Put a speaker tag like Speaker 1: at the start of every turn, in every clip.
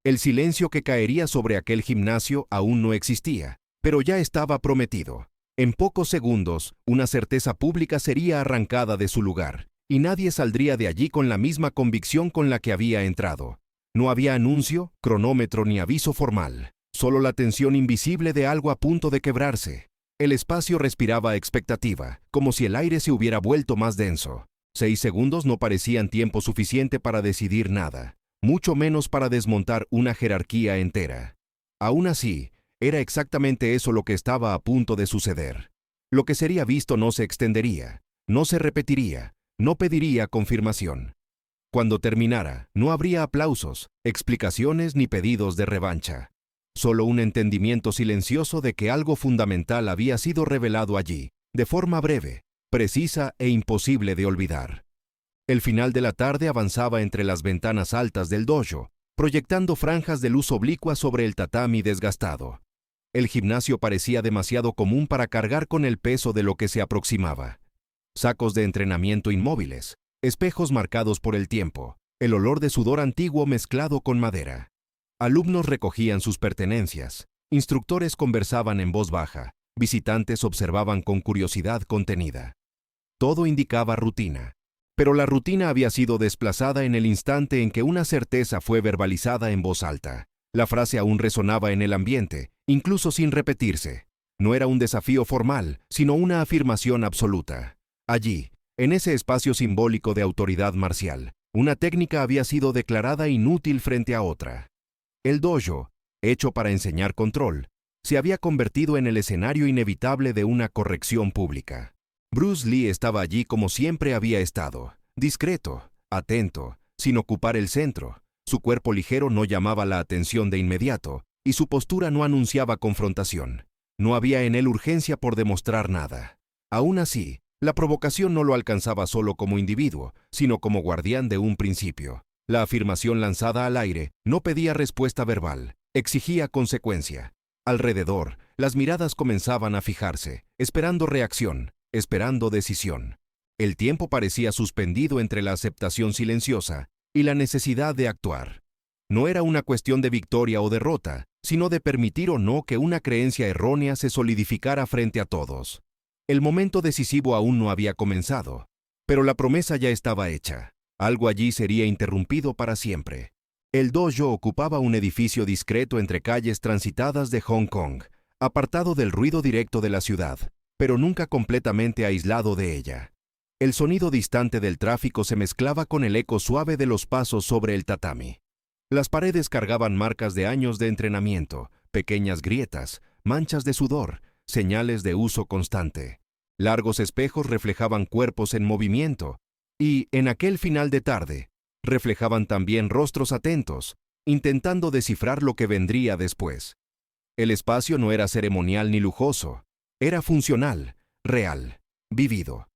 Speaker 1: El silencio que caería sobre aquel gimnasio aún no existía, pero ya estaba prometido. En pocos segundos, una certeza pública sería arrancada de su lugar, y nadie saldría de allí con la misma convicción con la que había entrado. No había anuncio, cronómetro ni aviso formal, solo la tensión invisible de algo a punto de quebrarse. El espacio respiraba expectativa, como si el aire se hubiera vuelto más denso. 6 segundos no parecían tiempo suficiente para decidir nada, mucho menos para desmontar una jerarquía entera. Aún así, era exactamente eso lo que estaba a punto de suceder. Lo que sería visto no se extendería, no se repetiría, no pediría confirmación. Cuando terminara, no habría aplausos, explicaciones ni pedidos de revancha. Solo un entendimiento silencioso de que algo fundamental había sido revelado allí, de forma breve, precisa e imposible de olvidar. El final de la tarde avanzaba entre las ventanas altas del dojo, proyectando franjas de luz oblicua sobre el tatami desgastado. El gimnasio parecía demasiado común para cargar con el peso de lo que se aproximaba. Sacos de entrenamiento inmóviles, espejos marcados por el tiempo, el olor de sudor antiguo mezclado con madera. Alumnos recogían sus pertenencias, instructores conversaban en voz baja, visitantes observaban con curiosidad contenida. Todo indicaba rutina, pero la rutina había sido desplazada en el instante en que una certeza fue verbalizada en voz alta. La frase aún resonaba en el ambiente, incluso sin repetirse. No era un desafío formal, sino una afirmación absoluta. Allí, en ese espacio simbólico de autoridad marcial, una técnica había sido declarada inútil frente a otra. El dojo, hecho para enseñar control, se había convertido en el escenario inevitable de una corrección pública. Bruce Lee estaba allí como siempre había estado, discreto, atento, sin ocupar el centro. Su cuerpo ligero no llamaba la atención de inmediato, y su postura no anunciaba confrontación. No había en él urgencia por demostrar nada. Aún así, la provocación no lo alcanzaba solo como individuo, sino como guardián de un principio. La afirmación lanzada al aire no pedía respuesta verbal, exigía consecuencia. Alrededor, las miradas comenzaban a fijarse, esperando reacción, esperando decisión. El tiempo parecía suspendido entre la aceptación silenciosa y la necesidad de actuar. No era una cuestión de victoria o derrota, sino de permitir o no que una creencia errónea se solidificara frente a todos. El momento decisivo aún no había comenzado, pero la promesa ya estaba hecha. Algo allí sería interrumpido para siempre. El dojo ocupaba un edificio discreto entre calles transitadas de Hong Kong, apartado del ruido directo de la ciudad, pero nunca completamente aislado de ella. El sonido distante del tráfico se mezclaba con el eco suave de los pasos sobre el tatami. Las paredes cargaban marcas de años de entrenamiento, pequeñas grietas, manchas de sudor, señales de uso constante. Largos espejos reflejaban cuerpos en movimiento, y, en aquel final de tarde, reflejaban también rostros atentos, intentando descifrar lo que vendría después. El espacio no era ceremonial ni lujoso, era funcional, real, vivido.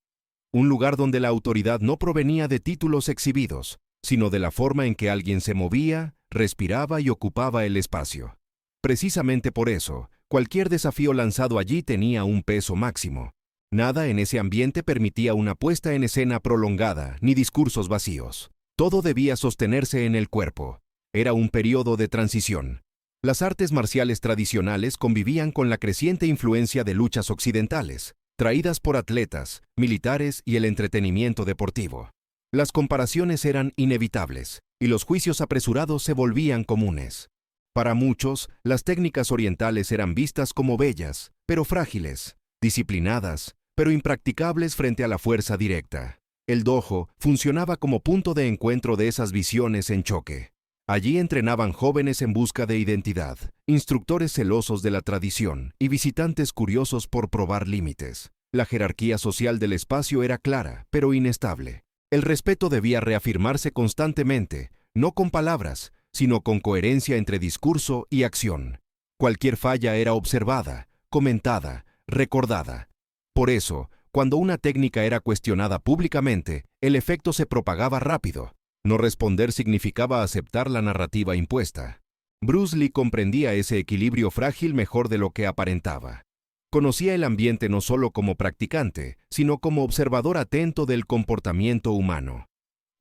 Speaker 1: Un lugar donde la autoridad no provenía de títulos exhibidos, sino de la forma en que alguien se movía, respiraba y ocupaba el espacio. Precisamente por eso, cualquier desafío lanzado allí tenía un peso máximo. Nada en ese ambiente permitía una puesta en escena prolongada, ni discursos vacíos. Todo debía sostenerse en el cuerpo. Era un periodo de transición. Las artes marciales tradicionales convivían con la creciente influencia de luchas occidentales, traídas por atletas, militares y el entretenimiento deportivo. Las comparaciones eran inevitables, y los juicios apresurados se volvían comunes. Para muchos, las técnicas orientales eran vistas como bellas, pero frágiles, disciplinadas, pero impracticables frente a la fuerza directa. El dojo funcionaba como punto de encuentro de esas visiones en choque. Allí entrenaban jóvenes en busca de identidad, instructores celosos de la tradición y visitantes curiosos por probar límites. La jerarquía social del espacio era clara, pero inestable. El respeto debía reafirmarse constantemente, no con palabras, sino con coherencia entre discurso y acción. Cualquier falla era observada, comentada, recordada. Por eso, cuando una técnica era cuestionada públicamente, el efecto se propagaba rápido. No responder significaba aceptar la narrativa impuesta. Bruce Lee comprendía ese equilibrio frágil mejor de lo que aparentaba. Conocía el ambiente no solo como practicante, sino como observador atento del comportamiento humano.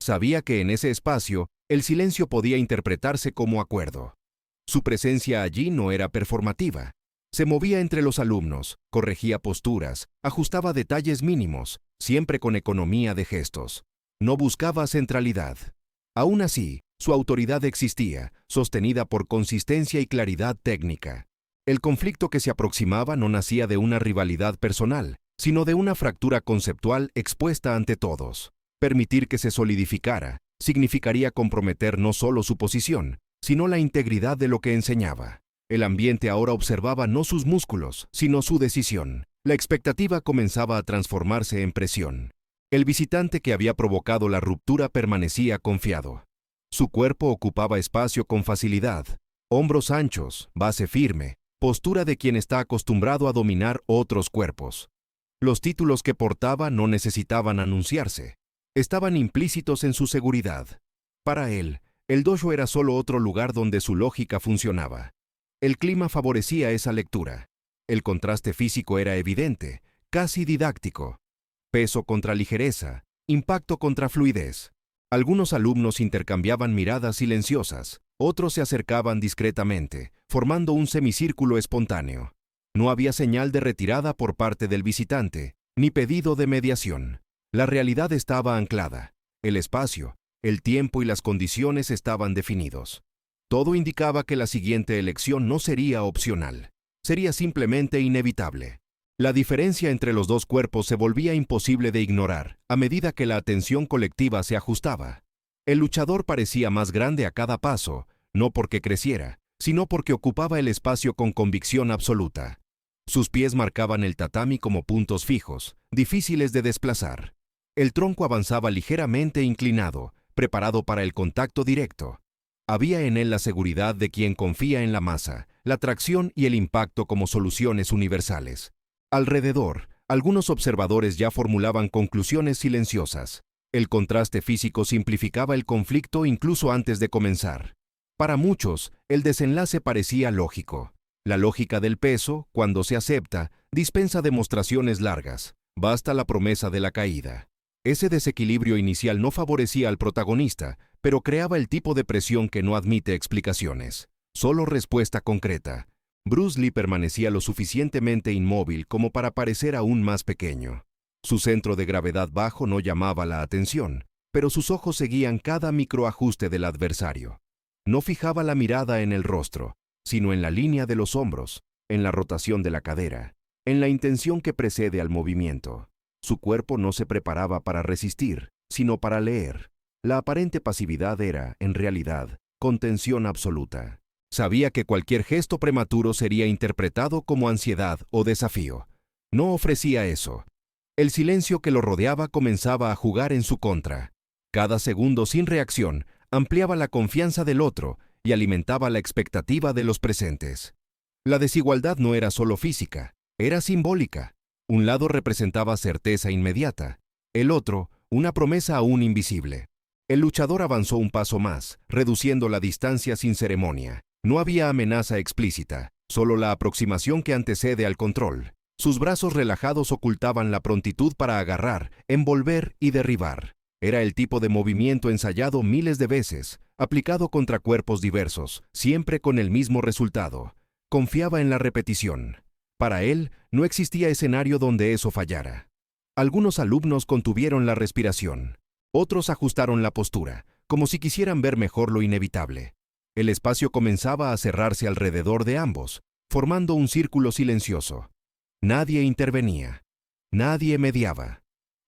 Speaker 1: Sabía que en ese espacio, el silencio podía interpretarse como acuerdo. Su presencia allí no era performativa. Se movía entre los alumnos, corregía posturas, ajustaba detalles mínimos, siempre con economía de gestos. No buscaba centralidad. Aún así, su autoridad existía, sostenida por consistencia y claridad técnica. El conflicto que se aproximaba no nacía de una rivalidad personal, sino de una fractura conceptual expuesta ante todos. Permitir que se solidificara significaría comprometer no solo su posición, sino la integridad de lo que enseñaba. El ambiente ahora observaba no sus músculos, sino su decisión. La expectativa comenzaba a transformarse en presión. El visitante que había provocado la ruptura permanecía confiado. Su cuerpo ocupaba espacio con facilidad, hombros anchos, base firme, postura de quien está acostumbrado a dominar otros cuerpos. Los títulos que portaba no necesitaban anunciarse. Estaban implícitos en su seguridad. Para él, el dojo era solo otro lugar donde su lógica funcionaba. El clima favorecía esa lectura. El contraste físico era evidente, casi didáctico. Peso contra ligereza, impacto contra fluidez. Algunos alumnos intercambiaban miradas silenciosas, otros se acercaban discretamente, formando un semicírculo espontáneo. No había señal de retirada por parte del visitante, ni pedido de mediación. La realidad estaba anclada. El espacio, el tiempo y las condiciones estaban definidos. Todo indicaba que la siguiente elección no sería opcional. Sería simplemente inevitable. La diferencia entre los dos cuerpos se volvía imposible de ignorar a medida que la atención colectiva se ajustaba. El luchador parecía más grande a cada paso, no porque creciera, sino porque ocupaba el espacio con convicción absoluta. Sus pies marcaban el tatami como puntos fijos, difíciles de desplazar. El tronco avanzaba ligeramente inclinado, preparado para el contacto directo. Había en él la seguridad de quien confía en la masa, la tracción y el impacto como soluciones universales. Alrededor, algunos observadores ya formulaban conclusiones silenciosas. El contraste físico simplificaba el conflicto incluso antes de comenzar. Para muchos, el desenlace parecía lógico. La lógica del peso, cuando se acepta, dispensa demostraciones largas. Basta la promesa de la caída. Ese desequilibrio inicial no favorecía al protagonista, pero creaba el tipo de presión que no admite explicaciones. Solo respuesta concreta. Bruce Lee permanecía lo suficientemente inmóvil como para parecer aún más pequeño. Su centro de gravedad bajo no llamaba la atención, pero sus ojos seguían cada microajuste del adversario. No fijaba la mirada en el rostro, sino en la línea de los hombros, en la rotación de la cadera, en la intención que precede al movimiento. Su cuerpo no se preparaba para resistir, sino para leer. La aparente pasividad era, en realidad, contención absoluta. Sabía que cualquier gesto prematuro sería interpretado como ansiedad o desafío. No ofrecía eso. El silencio que lo rodeaba comenzaba a jugar en su contra. Cada segundo sin reacción ampliaba la confianza del otro y alimentaba la expectativa de los presentes. La desigualdad no era solo física, era simbólica. Un lado representaba certeza inmediata, el otro, una promesa aún invisible. El luchador avanzó un paso más, reduciendo la distancia sin ceremonia. No había amenaza explícita, solo la aproximación que antecede al control. Sus brazos relajados ocultaban la prontitud para agarrar, envolver y derribar. Era el tipo de movimiento ensayado miles de veces, aplicado contra cuerpos diversos, siempre con el mismo resultado. Confiaba en la repetición. Para él, no existía escenario donde eso fallara. Algunos alumnos contuvieron la respiración. Otros ajustaron la postura, como si quisieran ver mejor lo inevitable. El espacio comenzaba a cerrarse alrededor de ambos, formando un círculo silencioso. Nadie intervenía. Nadie mediaba.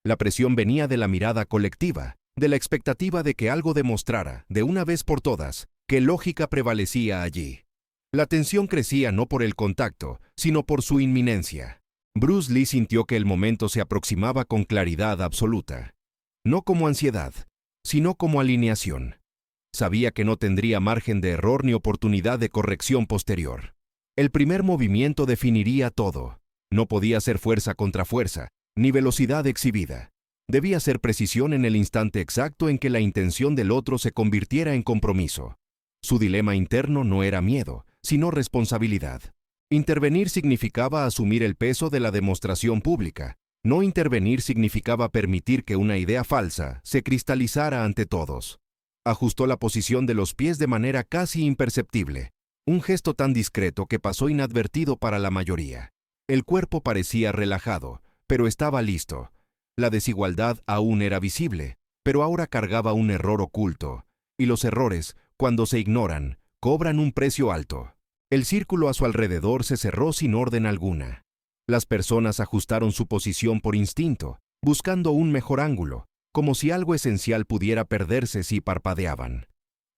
Speaker 1: La presión venía de la mirada colectiva, de la expectativa de que algo demostrara, de una vez por todas, que lógica prevalecía allí. La tensión crecía no por el contacto, sino por su inminencia. Bruce Lee sintió que el momento se aproximaba con claridad absoluta. No como ansiedad, sino como alineación. Sabía que no tendría margen de error ni oportunidad de corrección posterior. El primer movimiento definiría todo. No podía ser fuerza contra fuerza, ni velocidad exhibida. Debía ser precisión en el instante exacto en que la intención del otro se convirtiera en compromiso. Su dilema interno no era miedo, sino responsabilidad. Intervenir significaba asumir el peso de la demostración pública. No intervenir significaba permitir que una idea falsa se cristalizara ante todos. Ajustó la posición de los pies de manera casi imperceptible. Un gesto tan discreto que pasó inadvertido para la mayoría. El cuerpo parecía relajado, pero estaba listo. La desigualdad aún era visible, pero ahora cargaba un error oculto. Y los errores, cuando se ignoran, cobran un precio alto. El círculo a su alrededor se cerró sin orden alguna. Las personas ajustaron su posición por instinto, buscando un mejor ángulo, como si algo esencial pudiera perderse si parpadeaban.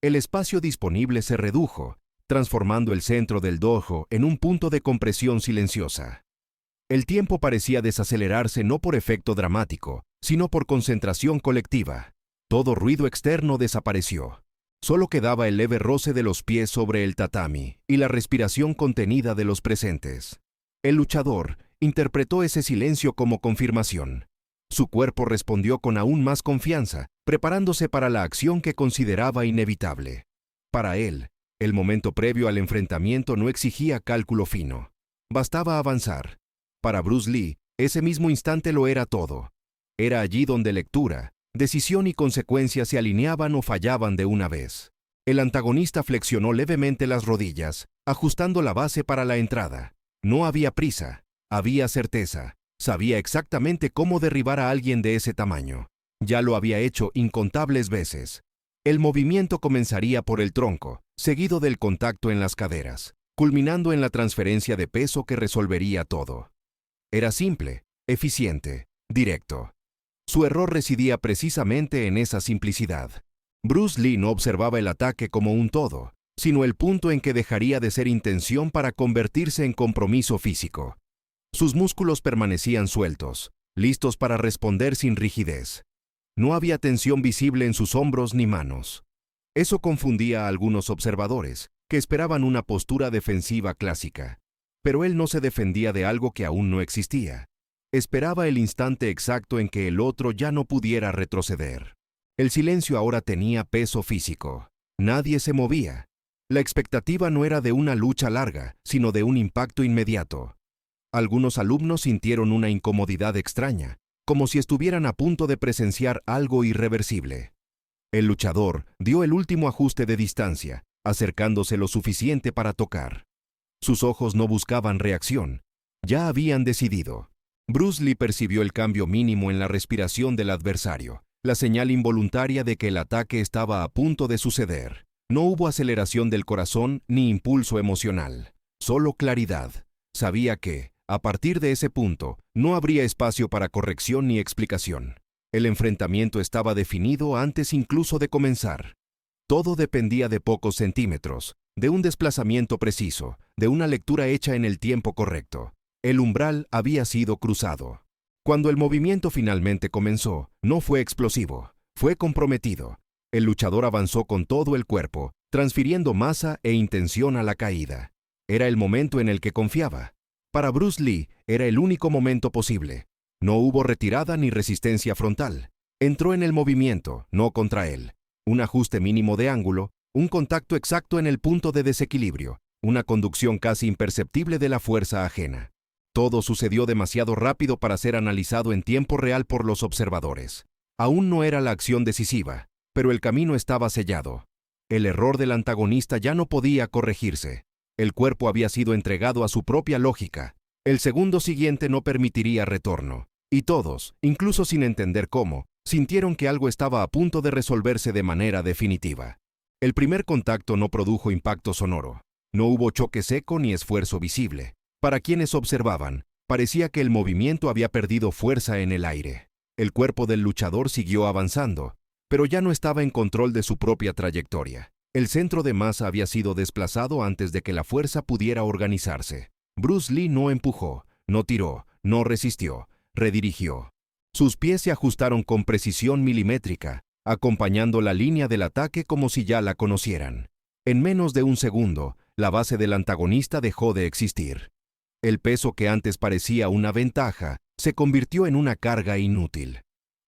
Speaker 1: El espacio disponible se redujo, transformando el centro del dojo en un punto de compresión silenciosa. El tiempo parecía desacelerarse no por efecto dramático, sino por concentración colectiva. Todo ruido externo desapareció. Solo quedaba el leve roce de los pies sobre el tatami y la respiración contenida de los presentes. El luchador interpretó ese silencio como confirmación. Su cuerpo respondió con aún más confianza, preparándose para la acción que consideraba inevitable. Para él, el momento previo al enfrentamiento no exigía cálculo fino. Bastaba avanzar. Para Bruce Lee, ese mismo instante lo era todo. Era allí donde lectura, decisión y consecuencia se alineaban o fallaban de una vez. El antagonista flexionó levemente las rodillas, ajustando la base para la entrada. No había prisa, había certeza. Sabía exactamente cómo derribar a alguien de ese tamaño. Ya lo había hecho incontables veces. El movimiento comenzaría por el tronco, seguido del contacto en las caderas, culminando en la transferencia de peso que resolvería todo. Era simple, eficiente, directo. Su error residía precisamente en esa simplicidad. Bruce Lee no observaba el ataque como un todo, sino el punto en que dejaría de ser intención para convertirse en compromiso físico. Sus músculos permanecían sueltos, listos para responder sin rigidez. No había tensión visible en sus hombros ni manos. Eso confundía a algunos observadores, que esperaban una postura defensiva clásica. Pero él no se defendía de algo que aún no existía. Esperaba el instante exacto en que el otro ya no pudiera retroceder. El silencio ahora tenía peso físico. Nadie se movía. La expectativa no era de una lucha larga, sino de un impacto inmediato. Algunos alumnos sintieron una incomodidad extraña, como si estuvieran a punto de presenciar algo irreversible. El luchador dio el último ajuste de distancia, acercándose lo suficiente para tocar. Sus ojos no buscaban reacción, ya habían decidido. Bruce Lee percibió el cambio mínimo en la respiración del adversario, la señal involuntaria de que el ataque estaba a punto de suceder. No hubo aceleración del corazón ni impulso emocional, solo claridad. Sabía que, a partir de ese punto, no habría espacio para corrección ni explicación. El enfrentamiento estaba definido antes incluso de comenzar. Todo dependía de pocos centímetros, de un desplazamiento preciso, de una lectura hecha en el tiempo correcto. El umbral había sido cruzado. Cuando el movimiento finalmente comenzó, no fue explosivo, fue comprometido. El luchador avanzó con todo el cuerpo, transfiriendo masa e intención a la caída. Era el momento en el que confiaba. Para Bruce Lee era el único momento posible. No hubo retirada ni resistencia frontal. Entró en el movimiento, no contra él. Un ajuste mínimo de ángulo, un contacto exacto en el punto de desequilibrio, una conducción casi imperceptible de la fuerza ajena. Todo sucedió demasiado rápido para ser analizado en tiempo real por los observadores. Aún no era la acción decisiva, pero el camino estaba sellado. El error del antagonista ya no podía corregirse. El cuerpo había sido entregado a su propia lógica. El segundo siguiente no permitiría retorno. Y todos, incluso sin entender cómo, sintieron que algo estaba a punto de resolverse de manera definitiva. El primer contacto no produjo impacto sonoro. No hubo choque seco ni esfuerzo visible. Para quienes observaban, parecía que el movimiento había perdido fuerza en el aire. El cuerpo del luchador siguió avanzando, pero ya no estaba en control de su propia trayectoria. El centro de masa había sido desplazado antes de que la fuerza pudiera organizarse. Bruce Lee no empujó, no tiró, no resistió, redirigió. Sus pies se ajustaron con precisión milimétrica, acompañando la línea del ataque como si ya la conocieran. En menos de un segundo, la base del antagonista dejó de existir. El peso que antes parecía una ventaja se convirtió en una carga inútil.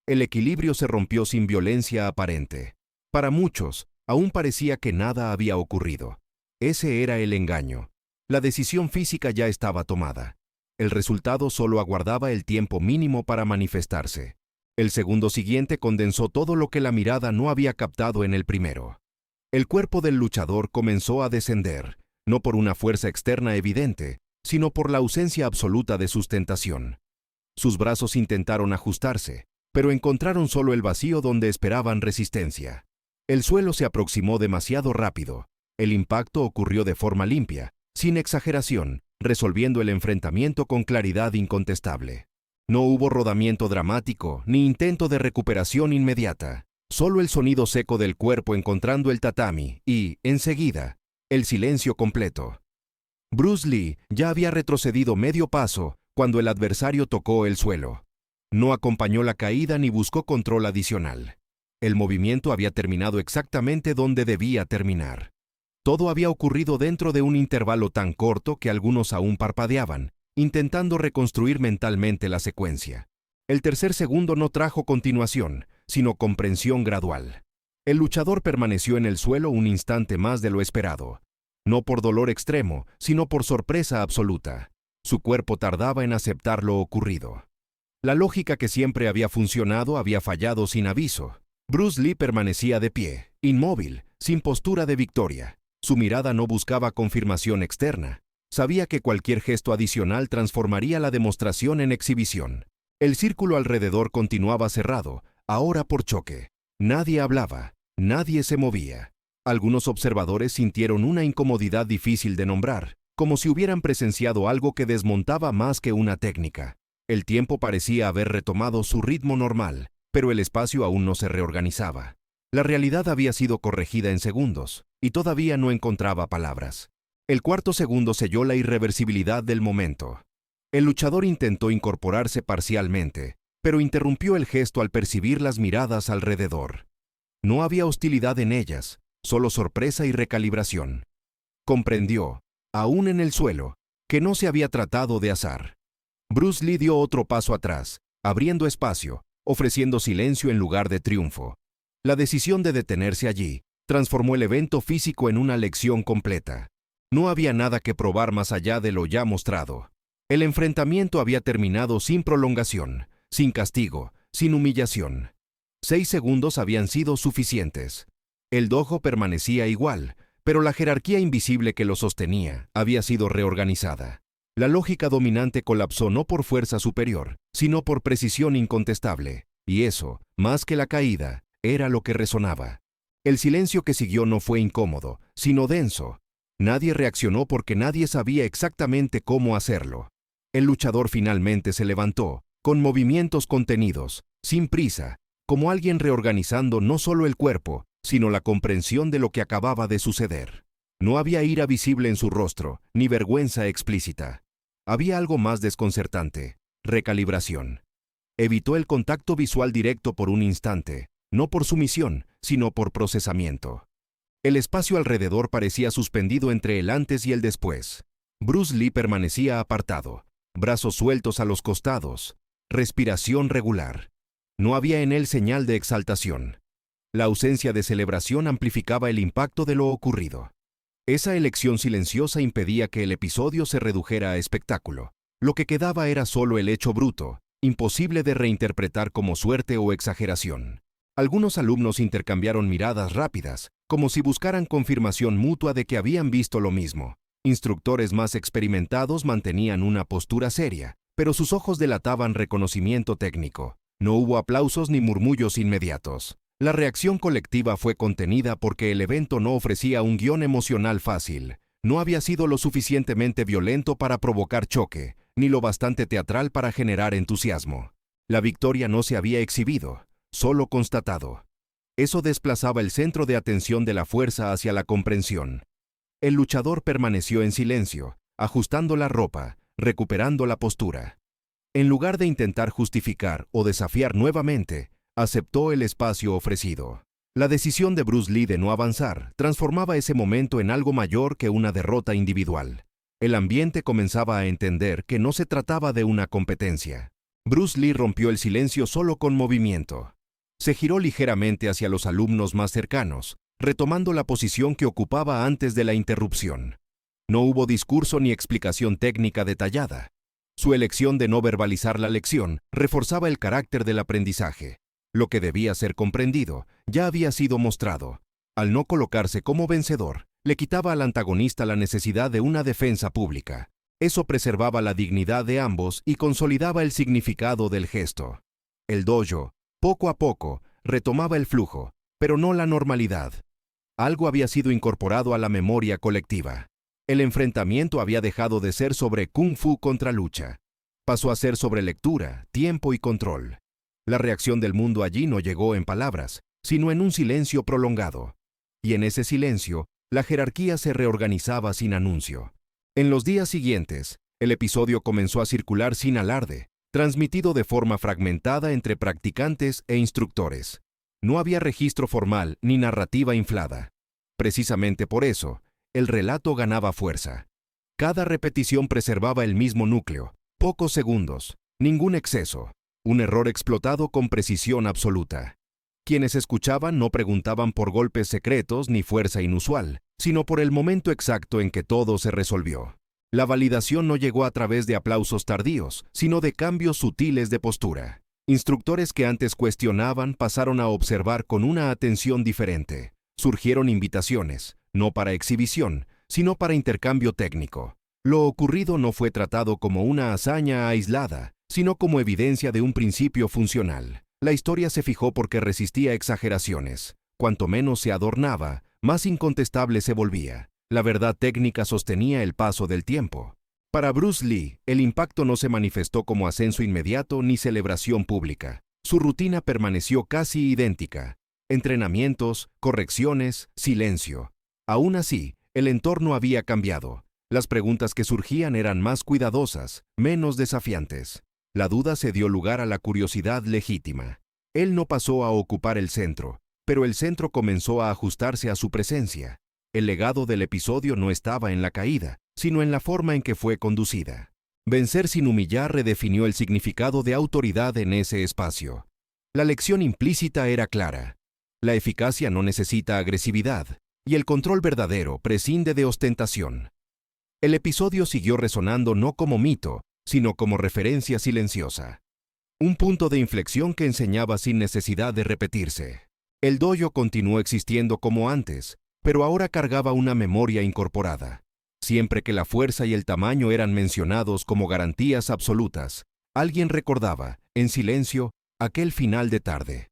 Speaker 1: El equilibrio se rompió sin violencia aparente. Para muchos, aún parecía que nada había ocurrido. Ese era el engaño. La decisión física ya estaba tomada. El resultado solo aguardaba el tiempo mínimo para manifestarse. El segundo siguiente condensó todo lo que la mirada no había captado en el primero. El cuerpo del luchador comenzó a descender. no por una fuerza externa evidente, sino por la ausencia absoluta de sustentación. Sus brazos intentaron ajustarse, pero encontraron solo el vacío donde esperaban resistencia. El suelo se aproximó demasiado rápido. El impacto ocurrió de forma limpia, sin exageración, resolviendo el enfrentamiento con claridad incontestable. No hubo rodamiento dramático ni intento de recuperación inmediata, solo el sonido seco del cuerpo encontrando el tatami y, enseguida, el silencio completo. Bruce Lee ya había retrocedido medio paso cuando el adversario tocó el suelo. No acompañó la caída ni buscó control adicional. El movimiento había terminado exactamente donde debía terminar. Todo había ocurrido dentro de un intervalo tan corto que algunos aún parpadeaban, intentando reconstruir mentalmente la secuencia. El tercer segundo no trajo continuación, sino comprensión gradual. El luchador permaneció en el suelo un instante más de lo esperado. No por dolor extremo, sino por sorpresa absoluta. Su cuerpo tardaba en aceptar lo ocurrido. La lógica que siempre había funcionado había fallado sin aviso. Bruce Lee permanecía de pie, inmóvil, sin postura de victoria. Su mirada no buscaba confirmación externa. Sabía que cualquier gesto adicional transformaría la demostración en exhibición. El círculo alrededor continuaba cerrado, ahora por choque. Nadie hablaba, nadie se movía. Algunos observadores sintieron una incomodidad difícil de nombrar, como si hubieran presenciado algo que desmontaba más que una técnica. El tiempo parecía haber retomado su ritmo normal, pero el espacio aún no se reorganizaba. La realidad había sido corregida en segundos, y todavía no encontraba palabras. El cuarto segundo selló la irreversibilidad del momento. El luchador intentó incorporarse parcialmente, pero interrumpió el gesto al percibir las miradas alrededor. No había hostilidad en ellas, solo sorpresa y recalibración. Comprendió, aún en el suelo, que no se había tratado de azar. Bruce Lee dio otro paso atrás, abriendo espacio, ofreciendo silencio en lugar de triunfo. La decisión de detenerse allí transformó el evento físico en una lección completa. No había nada que probar más allá de lo ya mostrado. El enfrentamiento había terminado sin prolongación, sin castigo, sin humillación. 6 segundos habían sido suficientes. El dojo permanecía igual, pero la jerarquía invisible que lo sostenía había sido reorganizada. La lógica dominante colapsó no por fuerza superior, sino por precisión incontestable, y eso, más que la caída, era lo que resonaba. El silencio que siguió no fue incómodo, sino denso. Nadie reaccionó porque nadie sabía exactamente cómo hacerlo. El luchador finalmente se levantó, con movimientos contenidos, sin prisa, como alguien reorganizando no solo el cuerpo, sino la comprensión de lo que acababa de suceder. No había ira visible en su rostro, ni vergüenza explícita. Había algo más desconcertante: recalibración. Evitó el contacto visual directo por un instante, no por sumisión, sino por procesamiento. El espacio alrededor parecía suspendido entre el antes y el después. Bruce Lee permanecía apartado, brazos sueltos a los costados, respiración regular. No había en él señal de exaltación. La ausencia de celebración amplificaba el impacto de lo ocurrido. Esa elección silenciosa impedía que el episodio se redujera a espectáculo. Lo que quedaba era solo el hecho bruto, imposible de reinterpretar como suerte o exageración. Algunos alumnos intercambiaron miradas rápidas, como si buscaran confirmación mutua de que habían visto lo mismo. Instructores más experimentados mantenían una postura seria, pero sus ojos delataban reconocimiento técnico. No hubo aplausos ni murmullos inmediatos. La reacción colectiva fue contenida porque el evento no ofrecía un guión emocional fácil. No había sido lo suficientemente violento para provocar choque, ni lo bastante teatral para generar entusiasmo. La victoria no se había exhibido, solo constatado. Eso desplazaba el centro de atención de la fuerza hacia la comprensión. El luchador permaneció en silencio, ajustando la ropa, recuperando la postura. En lugar de intentar justificar o desafiar nuevamente, aceptó el espacio ofrecido. La decisión de Bruce Lee de no avanzar transformaba ese momento en algo mayor que una derrota individual. El ambiente comenzaba a entender que no se trataba de una competencia. Bruce Lee rompió el silencio solo con movimiento. Se giró ligeramente hacia los alumnos más cercanos, retomando la posición que ocupaba antes de la interrupción. No hubo discurso ni explicación técnica detallada. Su elección de no verbalizar la lección reforzaba el carácter del aprendizaje. Lo que debía ser comprendido ya había sido mostrado. Al no colocarse como vencedor, Le quitaba al antagonista la necesidad de una defensa pública. Eso preservaba la dignidad de ambos y consolidaba el significado del gesto. El dojo, poco a poco, retomaba el flujo, pero no la normalidad. Algo había sido incorporado a la memoria colectiva. El enfrentamiento había dejado de ser sobre kung fu contra lucha. Pasó a ser sobre lectura, tiempo y control. La reacción del mundo allí no llegó en palabras, sino en un silencio prolongado. Y en ese silencio, la jerarquía se reorganizaba sin anuncio. En los días siguientes, el episodio comenzó a circular sin alarde, transmitido de forma fragmentada entre practicantes e instructores. No había registro formal ni narrativa inflada. Precisamente por eso, el relato ganaba fuerza. Cada repetición preservaba el mismo núcleo, pocos segundos, ningún exceso, un error explotado con precisión absoluta. Quienes escuchaban no preguntaban por golpes secretos ni fuerza inusual, sino por el momento exacto en que todo se resolvió. La validación no llegó a través de aplausos tardíos, sino de cambios sutiles de postura. Instructores que antes cuestionaban pasaron a observar con una atención diferente. Surgieron invitaciones, no para exhibición, sino para intercambio técnico. Lo ocurrido no fue tratado como una hazaña aislada, sino como evidencia de un principio funcional. La historia se fijó porque resistía exageraciones. Cuanto menos se adornaba, más incontestable se volvía. La verdad técnica sostenía el paso del tiempo. Para Bruce Lee, el impacto no se manifestó como ascenso inmediato ni celebración pública. Su rutina permaneció casi idéntica. Entrenamientos, correcciones, silencio. Aún así, el entorno había cambiado. Las preguntas que surgían eran más cuidadosas, menos desafiantes. La duda se dio lugar a la curiosidad legítima. Él no pasó a ocupar el centro, pero el centro comenzó a ajustarse a su presencia. El legado del episodio no estaba en la caída, sino en la forma en que fue conducida. Vencer sin humillar redefinió el significado de autoridad en ese espacio. La lección implícita era clara. La eficacia no necesita agresividad, y el control verdadero prescinde de ostentación. El episodio siguió resonando no como mito, sino como referencia silenciosa. Un punto de inflexión que enseñaba sin necesidad de repetirse. El dojo continuó existiendo como antes, pero ahora cargaba una memoria incorporada. Siempre que la fuerza y el tamaño eran mencionados como garantías absolutas, alguien recordaba, en silencio, aquel final de tarde.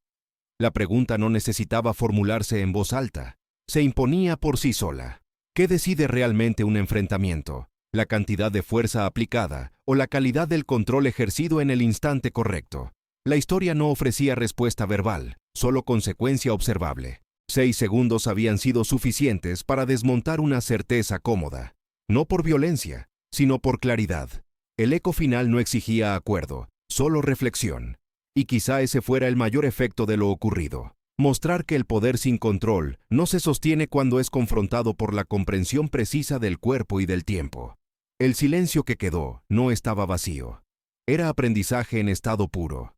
Speaker 1: La pregunta no necesitaba formularse en voz alta, se imponía por sí sola. ¿Qué decide realmente un enfrentamiento? ¿La cantidad de fuerza aplicada o la calidad del control ejercido en el instante correcto? La historia no ofrecía respuesta verbal, solo consecuencia observable. 6 segundos habían sido suficientes para desmontar una certeza cómoda. No por violencia, sino por claridad. El eco final no exigía acuerdo, solo reflexión. Y quizá ese fuera el mayor efecto de lo ocurrido. Mostrar que el poder sin control no se sostiene cuando es confrontado por la comprensión precisa del cuerpo y del tiempo. El silencio que quedó no estaba vacío. Era aprendizaje en estado puro.